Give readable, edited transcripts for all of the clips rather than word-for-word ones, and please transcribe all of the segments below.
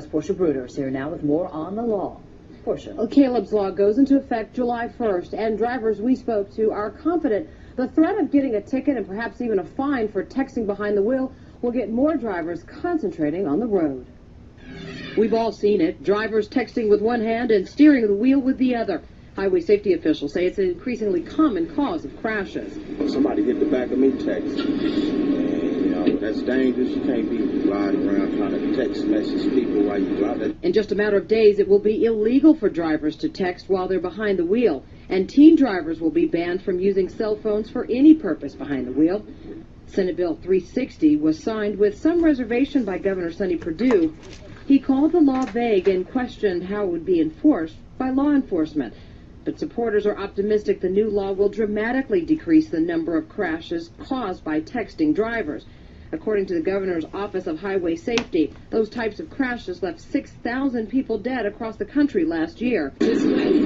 Portia Bruder is here now with more on the law. Portia. Well, Caleb's Law goes into effect July 1st, and drivers we spoke to are confident the threat of getting a ticket and perhaps even a fine for texting behind the wheel will get more drivers concentrating on the road. We've all seen it, drivers texting with one hand and steering the wheel with the other. Highway safety officials say it's an increasingly common cause of crashes. Somebody hit the back of me texting. That's dangerous. You can't be riding around trying to text message people while you drive. In just a matter of days, it will be illegal for drivers to text while they're behind the wheel, and teen drivers will be banned from using cell phones for any purpose behind the wheel. Senate Bill 360 was signed with some reservation by Governor Sonny Perdue. He called the law vague and questioned how it would be enforced by law enforcement. But supporters are optimistic the new law will dramatically decrease the number of crashes caused by texting drivers. According to the governor's Office of Highway Safety, those types of crashes left 6,000 people dead across the country last year. Just wait.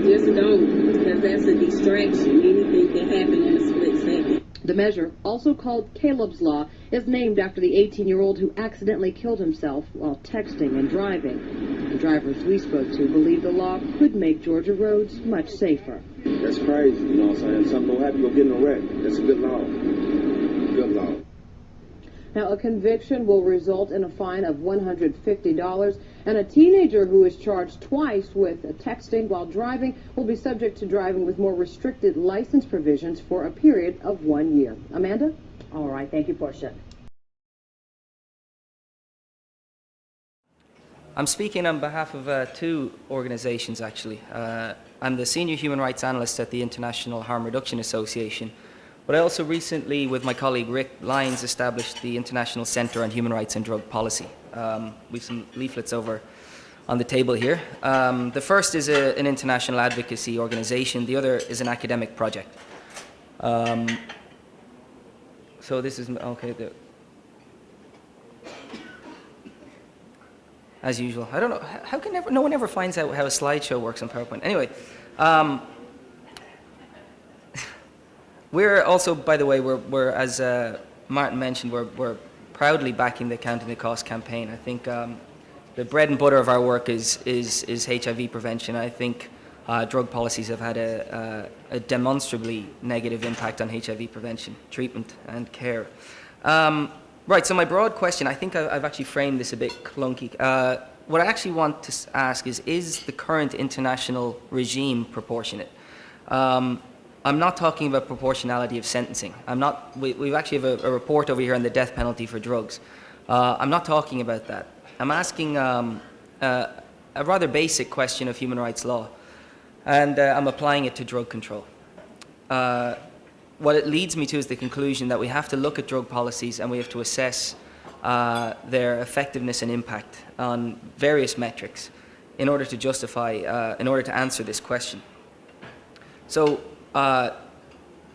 Just don't, because that's a distraction. Anything can happen in a split second. The measure, also called Caleb's Law, is named after the 18-year-old who accidentally killed himself while texting and driving. The drivers we spoke to believe the law could make Georgia roads much safer. That's crazy, you know what I'm saying? Something don't happen, you'll get in a wreck. That's a good law. Good law. Now, a conviction will result in a fine of $150, and a teenager who is charged twice with texting while driving will be subject to driving with more restricted license provisions for a period of 1 year. Amanda? All right, thank you, Portia. I'm speaking on behalf of two organizations, actually. I'm the Senior Human Rights Analyst at the International Harm Reduction Association, but I also recently, with my colleague Rick Lyons, established the International Center on Human Rights and Drug Policy. We've some leaflets over on the table here. The first is an international advocacy organization. The other is an academic project. So this is, okay, as usual. I don't know, how can no one ever finds out how a slideshow works on PowerPoint? Anyway, we're also, by the way, we're as Martin mentioned, we're proudly backing the Counting the Cost campaign. I think the bread and butter of our work is HIV prevention. I think drug policies have had a demonstrably negative impact on HIV prevention, treatment, and care. Right, so my broad question, I think I've actually framed this a bit clunky. What I actually want to ask is the current international regime proportionate? I'm not talking about proportionality of sentencing. We actually have a report over here on the death penalty for drugs. I'm not talking about that. I'm asking a rather basic question of human rights law, and I'm applying it to drug control. What it leads me to is the conclusion that we have to look at drug policies and we have to assess their effectiveness and impact on various metrics in order to justify, in order to answer this question. So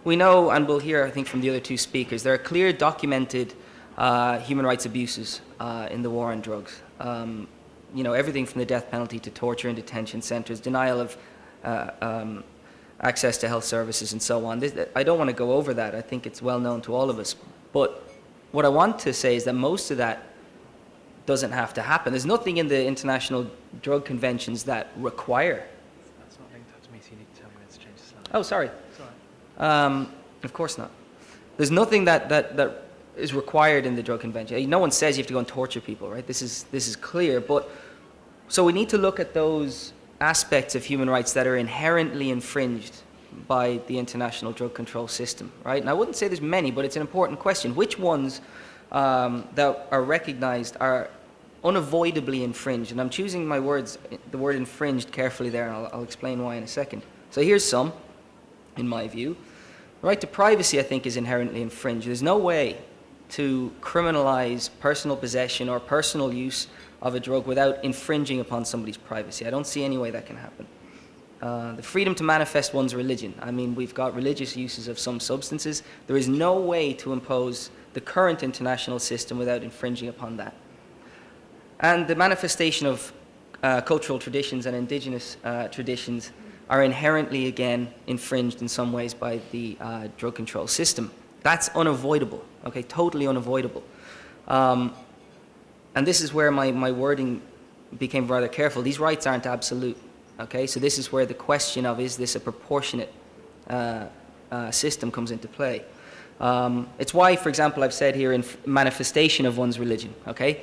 we know, and we'll hear, I think, from the other two speakers, there are clear documented human rights abuses in the war on drugs. You know, everything from the death penalty to torture in detention centers, denial of access to health services, and so on. I don't want to go over that. I think it's well known to all of us. But what I want to say is that most of that doesn't have to happen. There's nothing in the international drug conventions that require. That's not linked up to me, so you need to tell me when to change the slide. Oh, sorry. Sorry. Of course not. There's nothing that is required in the drug convention. No one says you have to go and torture people, right? This is clear. But so we need to look at those aspects of human rights that are inherently infringed by the international drug control system, right? And I wouldn't say there's many, but it's an important question. Which ones that are recognized are unavoidably infringed? And I'm choosing my words, the word infringed, carefully there, and I'll explain why in a second. So here's some, in my view. The right to privacy, I think, is inherently infringed. There's no way to criminalize personal possession or personal use of a drug without infringing upon somebody's privacy. I don't see any way that can happen. The freedom to manifest one's religion. I mean, we've got religious uses of some substances. There is no way to impose the current international system without infringing upon that. And the manifestation of cultural traditions and indigenous traditions are inherently, again, infringed in some ways by the drug control system. That's unavoidable, okay, totally unavoidable. and this is where my wording became rather careful, these rights aren't absolute. Okay, so this is where the question of is this a proportionate system comes into play. It's why, for example, I've said here in manifestation of one's religion, okay,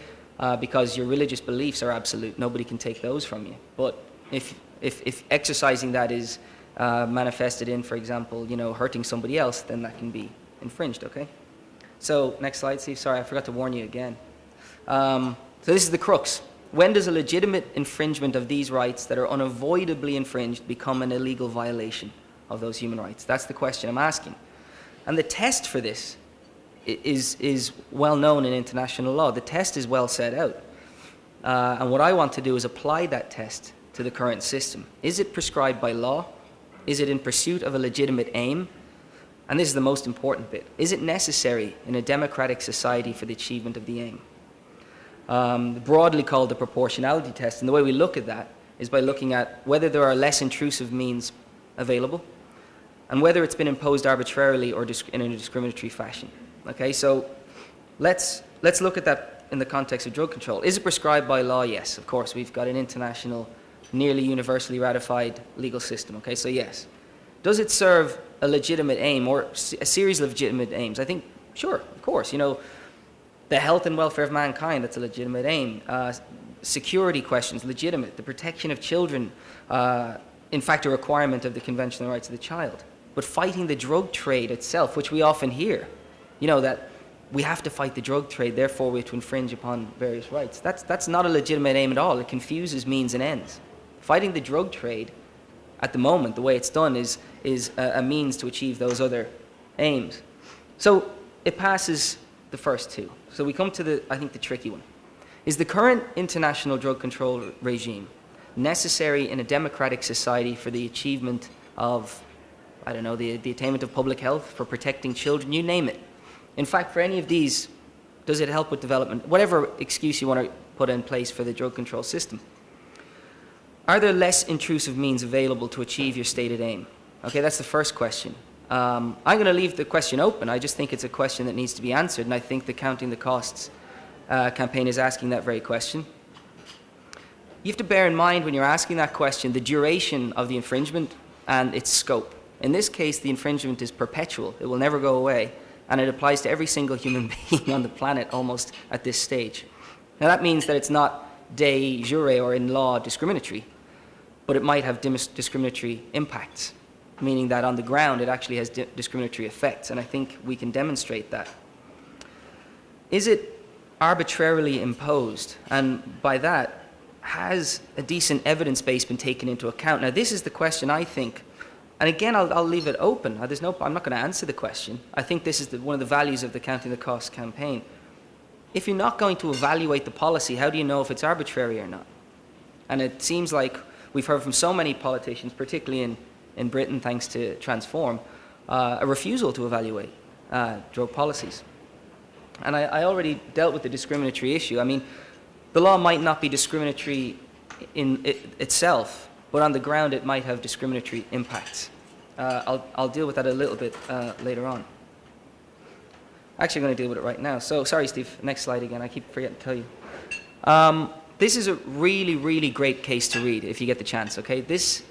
because your religious beliefs are absolute. Nobody can take those from you. But if exercising that is manifested in, for example, hurting somebody else, then that can be infringed, okay? So next slide, Steve. Sorry, I forgot to warn you again. So this is the crux. When does a legitimate infringement of these rights that are unavoidably infringed become an illegal violation of those human rights? That's the question I'm asking. And the test for this is well known in international law. The test is well set out. And what I want to do is apply that test to the current system. Is it prescribed by law? Is it in pursuit of a legitimate aim? And this is the most important bit. Is it necessary in a democratic society for the achievement of the aim? Broadly called the proportionality test. And the way we look at that is by looking at whether there are less intrusive means available and whether it's been imposed arbitrarily or in a discriminatory fashion. Okay, so let's look at that in the context of drug control. Is it prescribed by law? Yes, of course. We've got an international, nearly universally ratified legal system. Okay, so yes. Does it serve a legitimate aim or a series of legitimate aims? I think, sure, of course. The health and welfare of mankind, that's a legitimate aim. Security questions, legitimate. The protection of children, in fact, a requirement of the Convention on the Rights of the Child. But fighting the drug trade itself, which we often hear, that we have to fight the drug trade, therefore we have to infringe upon various rights. That's not a legitimate aim at all. It confuses means and ends. Fighting the drug trade, at the moment, the way it's done, is a means to achieve those other aims. So it passes the first two. So we come to I think the tricky one. Is the current international drug control regime necessary in a democratic society for the achievement of, I don't know, the attainment of public health, for protecting children, you name it? In fact, for any of these, does it help with development? Whatever excuse you want to put in place for the drug control system. Are there less intrusive means available to achieve your stated aim? Okay, that's the first question. I'm going to leave the question open. I just think it's a question that needs to be answered, and I think the Counting the Costs campaign is asking that very question. You have to bear in mind when you're asking that question the duration of the infringement and its scope. In this case, the infringement is perpetual. It will never go away, and it applies to every single human being on the planet almost at this stage. Now that means that it's not de jure or in law discriminatory, but it might have discriminatory impacts, meaning that on the ground it actually has discriminatory effects, and I think we can demonstrate that. Is it arbitrarily imposed? And by that, has a decent evidence base been taken into account? Now this is the question, I think, and again I'll leave it open. I'm not going to answer the question. I think this is one of the values of the Counting the Costs campaign. If you're not going to evaluate the policy, how do you know if it's arbitrary or not? And it seems like we've heard from so many politicians, particularly in Britain, thanks to Transform, a refusal to evaluate drug policies. And I already dealt with the discriminatory issue. I mean, the law might not be discriminatory in itself, but on the ground it might have discriminatory impacts. I'll deal with that a little bit later on. Actually, I'm going to deal with it right now. So, sorry, Steve, next slide again. I keep forgetting to tell you. This is a really, really great case to read if you get the chance, okay? This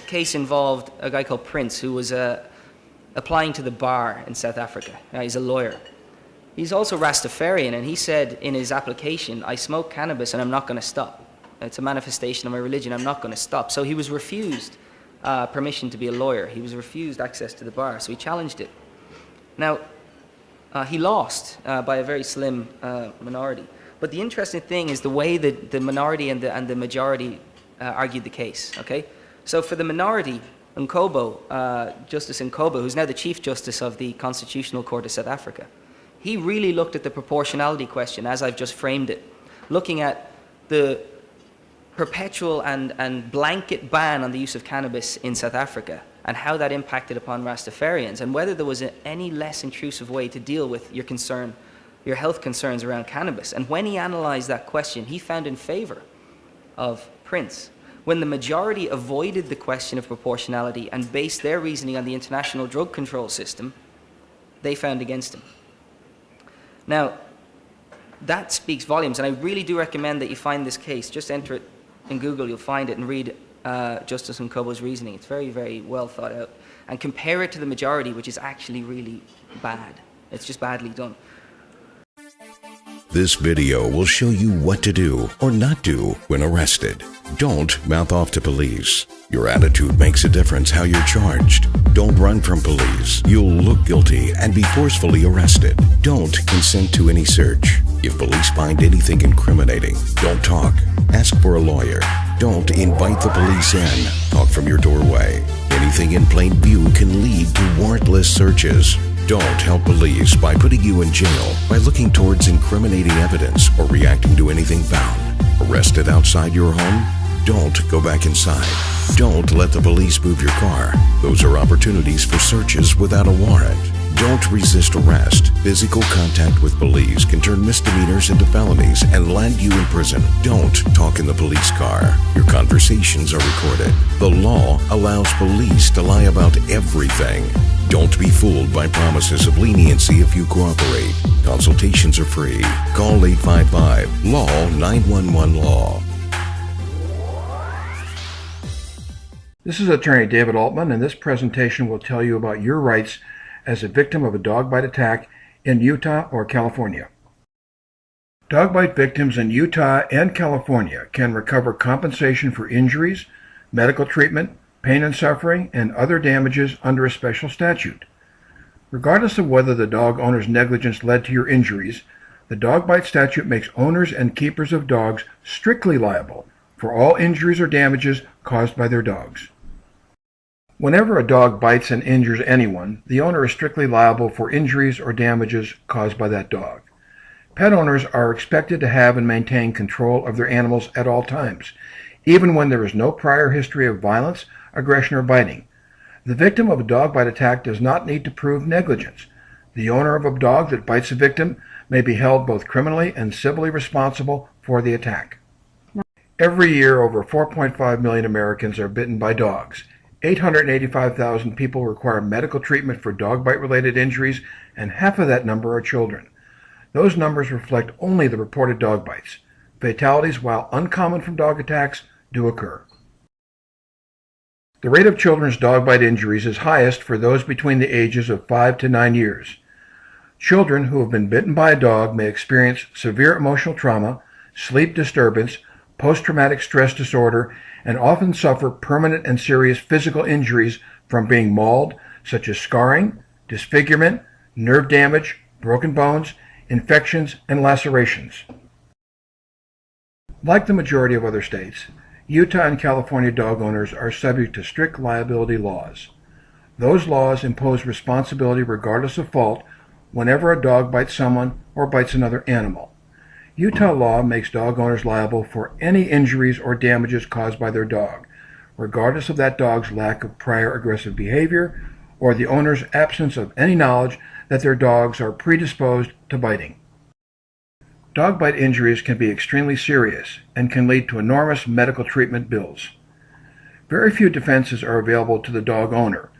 case involved a guy called Prince who was applying to the bar in South Africa. He's a lawyer. He's also Rastafarian, and he said in his application, I smoke cannabis and I'm not going to stop. It's a manifestation of my religion. I'm not going to stop. So he was refused permission to be a lawyer. He was refused access to the bar, so he challenged it. Now, he lost by a very slim minority. But the interesting thing is the way that the minority and the majority argued the case, okay? So for the minority, Nkobo, Justice Nkobo, who's now the Chief Justice of the Constitutional Court of South Africa, he really looked at the proportionality question as I've just framed it, looking at the perpetual and blanket ban on the use of cannabis in South Africa and how that impacted upon Rastafarians and whether there was any less intrusive way to deal with your health concerns around cannabis. And when he analyzed that question, he found in favor of Prince. When the majority avoided the question of proportionality and based their reasoning on the international drug control system, they found against him. Now, that speaks volumes. And I really do recommend that you find this case. Just enter it in Google, you'll find it, and read Justice Nkobo's reasoning. It's very, very well thought out. And compare it to the majority, which is actually really bad. It's just badly done. This video will show you what to do or not do when arrested. Don't mouth off to police. Your attitude makes a difference how you're charged. Don't run from police. You'll look guilty and be forcefully arrested. Don't consent to any search. If police find anything incriminating, don't talk. Ask for a lawyer. Don't invite the police in. Talk from your doorway. Anything in plain view can lead to warrantless searches. Don't help police by putting you in jail by looking towards incriminating evidence or reacting to anything found. Arrested outside your home? Don't go back inside. Don't let the police move your car. Those are opportunities for searches without a warrant. Don't resist arrest. Physical contact with police can turn misdemeanors into felonies and land you in prison. Don't talk in the police car. Your conversations are recorded. The law allows police to lie about everything. Don't be fooled by promises of leniency if you cooperate. Consultations are free. Call 855-LAW 911-LAW. This is Attorney David Altman, and this presentation will tell you about your rights as a victim of a dog bite attack in Utah or California. Dog bite victims in Utah and California can recover compensation for injuries, medical treatment, pain and suffering, and other damages under a special statute. Regardless of whether the dog owner's negligence led to your injuries, the dog bite statute makes owners and keepers of dogs strictly liable for all injuries or damages caused by their dogs. Whenever a dog bites and injures anyone, the owner is strictly liable for injuries or damages caused by that dog. Pet owners are expected to have and maintain control of their animals at all times, even when there is no prior history of violence, aggression, or biting. The victim of a dog bite attack does not need to prove negligence. The owner of a dog that bites a victim may be held both criminally and civilly responsible for the attack. Every year, over 4.5 million Americans are bitten by dogs. 885,000 people require medical treatment for dog bite-related injuries, and half of that number are children. Those numbers reflect only the reported dog bites. Fatalities, while uncommon from dog attacks, do occur. The rate of children's dog bite injuries is highest for those between the ages of 5 to 9 years. Children who have been bitten by a dog may experience severe emotional trauma, sleep disturbance, post-traumatic stress disorder, and often suffer permanent and serious physical injuries from being mauled, such as scarring, disfigurement, nerve damage, broken bones, infections, and lacerations. Like the majority of other states, Utah and California dog owners are subject to strict liability laws. Those laws impose responsibility regardless of fault whenever a dog bites someone or bites another animal. Utah law makes dog owners liable for any injuries or damages caused by their dog, regardless of that dog's lack of prior aggressive behavior or the owner's absence of any knowledge that their dogs are predisposed to biting. Dog bite injuries can be extremely serious and can lead to enormous medical treatment bills. Very few defenses are available to the dog owner,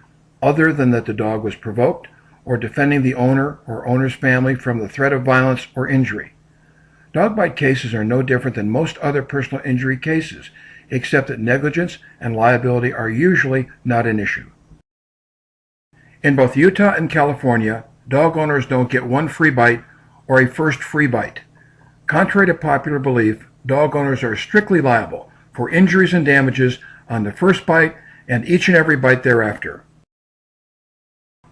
other than that the dog was provoked or defending the owner or owner's family from the threat of violence or injury. Dog bite cases are no different than most other personal injury cases, except that negligence and liability are usually not an issue. In both Utah and California, dog owners don't get one free bite or a first free bite. Contrary to popular belief, dog owners are strictly liable for injuries and damages on the first bite and each and every bite thereafter.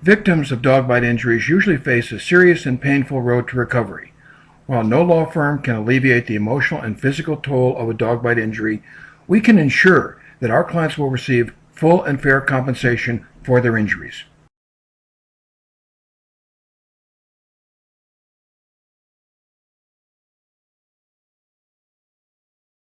Victims of dog bite injuries usually face a serious and painful road to recovery. While no law firm can alleviate the emotional and physical toll of a dog bite injury, we can ensure that our clients will receive full and fair compensation for their injuries.